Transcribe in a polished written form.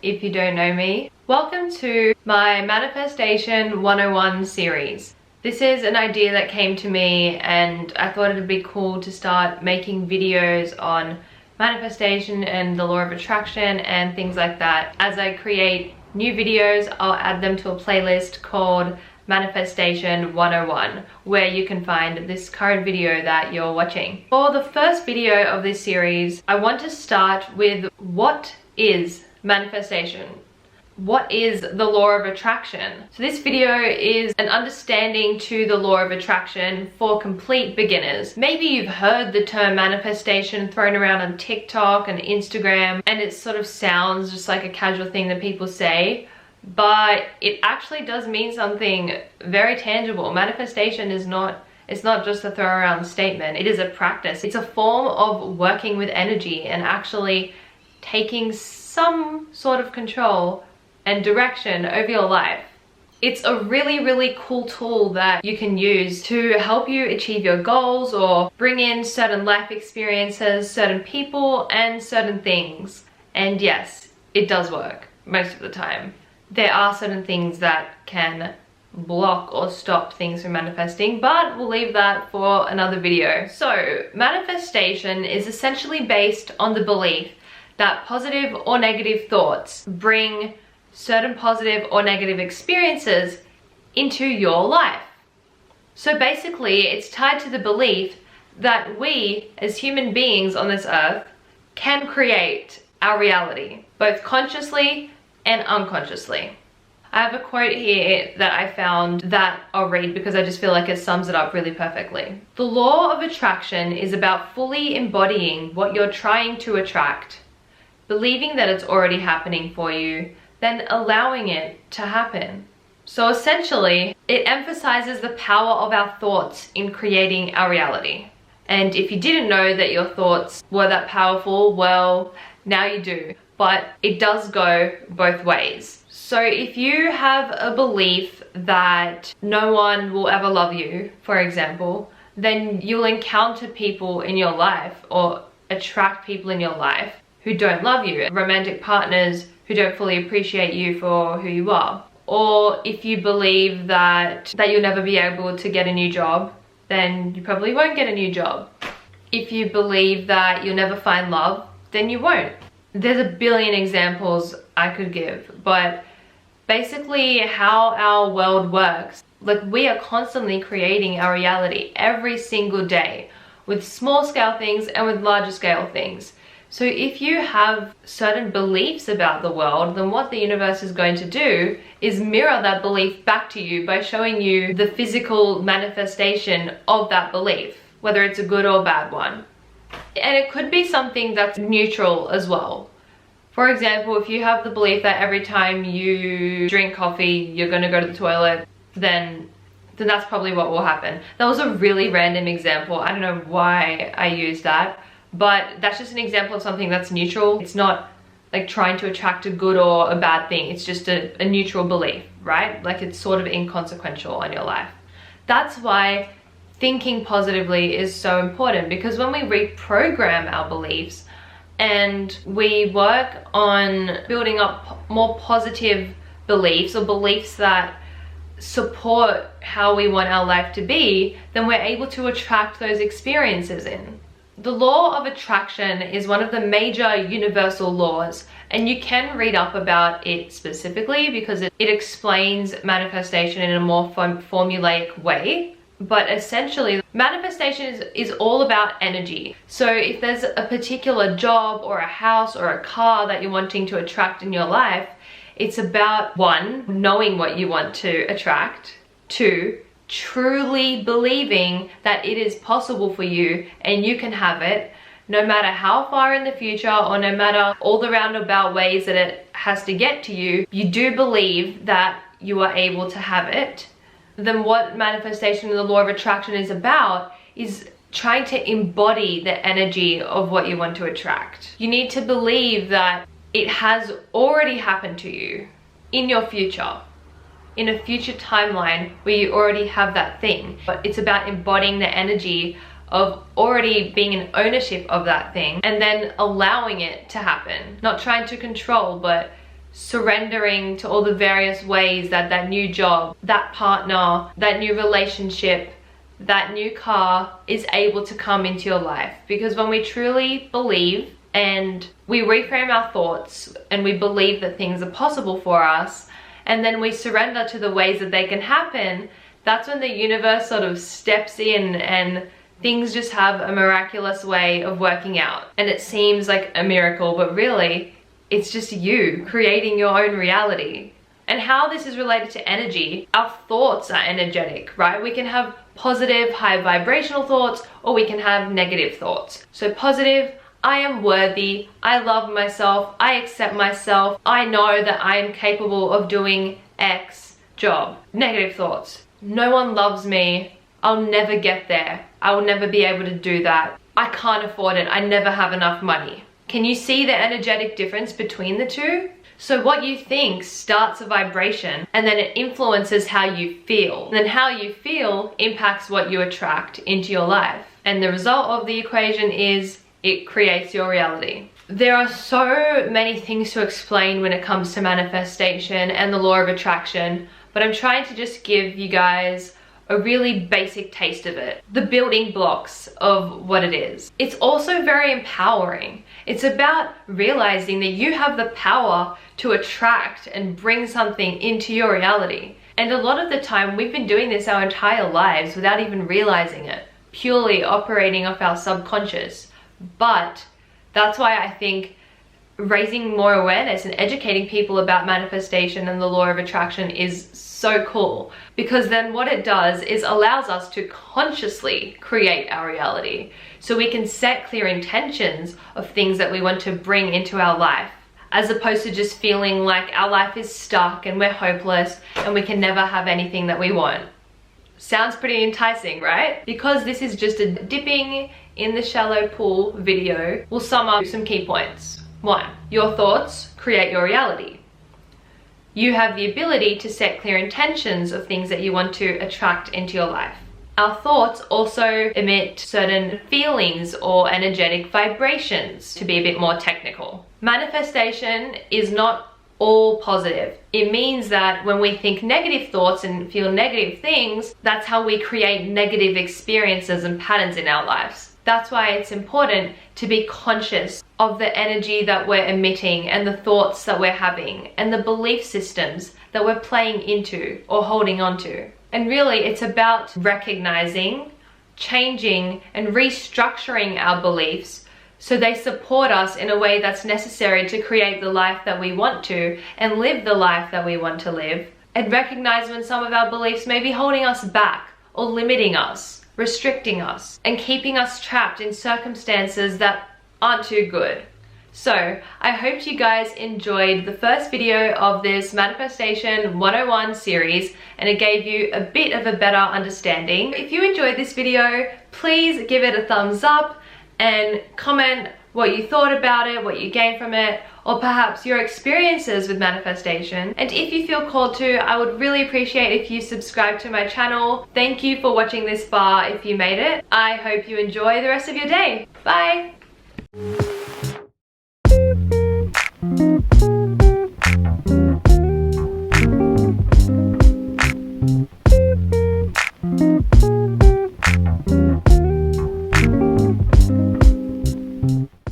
if you don't know me. Welcome to my Manifestation 101 series. This is an idea that came to me and I thought it'd be cool to start making videos on manifestation and the law of attraction and things like that. As I create new videos, I'll add them to a playlist called Manifestation 101, where you can find this current video that you're watching. For the first video of this series, I want to start with what is manifestation? What is the law of attraction? So this video is an understanding to the law of attraction for complete beginners. Maybe you've heard the term manifestation thrown around on TikTok and Instagram, and it sort of sounds just like a casual thing that people say, but it actually does mean something very tangible. Manifestation is not, it's not just a throw around statement. It is a practice. It's a form of working with energy and actually taking some sort of control and direction over your life. It's a really, really cool tool that you can use to help you achieve your goals or bring in certain life experiences, certain people, and certain things. And yes, it does work most of the time. There are certain things that can block or stop things from manifesting, but we'll leave that for another video. So, manifestation is essentially based on the belief that positive or negative thoughts bring certain positive or negative experiences into your life. So basically, it's tied to the belief that we, as human beings on this earth, can create our reality, both consciously and unconsciously. I have a quote here that I found that I'll read because I just feel like it sums it up really perfectly. The law of attraction is about fully embodying what you're trying to attract, believing that it's already happening for you, then allowing it to happen. So essentially, it emphasizes the power of our thoughts in creating our reality. And if you didn't know that your thoughts were that powerful, well, now you do. But it does go both ways. So if you have a belief that no one will ever love you, for example, then you'll encounter people in your life or attract people in your life who don't love you, romantic partners who don't fully appreciate you for who you are. Or if you believe that you'll never be able to get a new job, then you probably won't get a new job. If you believe that you'll never find love, then you won't. There's a billion examples I could give, but basically how our world works, like we are constantly creating our reality every single day with small scale things and with larger scale things. So if you have certain beliefs about the world, then what the universe is going to do is mirror that belief back to you by showing you the physical manifestation of that belief, whether it's a good or bad one. And it could be something that's neutral as well. For example, if you have the belief that every time you drink coffee, you're going to go to the toilet, then that's probably what will happen. That was a really random example. I don't know why I used that. But that's just an example of something that's neutral. It's not like trying to attract a good or a bad thing. It's just a neutral belief, right? Like it's sort of inconsequential on your life. That's why thinking positively is so important, because when we reprogram our beliefs and we work on building up more positive beliefs or beliefs that support how we want our life to be, then we're able to attract those experiences in. The law of attraction is one of the major universal laws, and you can read up about it specifically because it explains manifestation in a more formulaic way. But essentially, manifestation is all about energy. So if there's a particular job or a house or a car that you're wanting to attract in your life, it's about 1, knowing what you want to attract, 2, truly believing that it is possible for you and you can have it, no matter how far in the future or no matter all the roundabout ways that it has to get to you, you do believe that you are able to have it. Then what manifestation and the law of attraction is about is trying to embody the energy of what you want to attract. You need to believe that it has already happened to you in your future, in a future timeline where you already have that thing. But it's about embodying the energy of already being in ownership of that thing and then allowing it to happen. Not trying to control, but surrendering to all the various ways that that new job, that partner, that new relationship, that new car is able to come into your life. Because when we truly believe and we reframe our thoughts and we believe that things are possible for us, and then we surrender to the ways that they can happen, that's when the universe sort of steps in and things just have a miraculous way of working out. And it seems like a miracle, but really, it's just you creating your own reality. And how this is related to energy, our thoughts are energetic, right? We can have positive, high vibrational thoughts, or we can have negative thoughts. So positive, I am worthy, I love myself, I accept myself, I know that I am capable of doing X job. Negative thoughts, no one loves me, I'll never get there, I will never be able to do that, I can't afford it, I never have enough money. Can you see the energetic difference between the two? So what you think starts a vibration, and then it influences how you feel. And then how you feel impacts what you attract into your life. And the result of the equation is it creates your reality. There are so many things to explain when it comes to manifestation and the law of attraction, but I'm trying to just give you guys a really basic taste of it, the building blocks of what it is. It's also very empowering. It's about realizing that you have the power to attract and bring something into your reality. And a lot of the time we've been doing this our entire lives without even realizing it, purely operating off our subconscious. But that's why I think raising more awareness and educating people about manifestation and the law of attraction is so cool, because then what it does is allows us to consciously create our reality, so we can set clear intentions of things that we want to bring into our life, as opposed to just feeling like our life is stuck and we're hopeless and we can never have anything that we want. Sounds pretty enticing, right? Because this is just a dipping in the shallow pool video, we'll sum up some key points. 1. Your thoughts create your reality. You have the ability to set clear intentions of things that you want to attract into your life. Our thoughts also emit certain feelings or energetic vibrations, to be a bit more technical. Manifestation is not all positive. It means that when we think negative thoughts and feel negative things, that's how we create negative experiences and patterns in our lives. That's why it's important to be conscious of the energy that we're emitting and the thoughts that we're having and the belief systems that we're playing into or holding on to. And really, it's about recognizing, changing, and restructuring our beliefs so they support us in a way that's necessary to create the life that we want to and live the life that we want to live. And recognize when some of our beliefs may be holding us back or limiting us, restricting us, and keeping us trapped in circumstances that aren't too good. So I hope you guys enjoyed the first video of this Manifestation 101 series and it gave you a bit of a better understanding. If you enjoyed this video, please give it a thumbs up and comment what you thought about it, what you gained from it, or perhaps your experiences with manifestation. And if you feel called to, I would really appreciate if you subscribe to my channel. Thank you for watching this far if you made it. I hope you enjoy the rest of your day. Bye!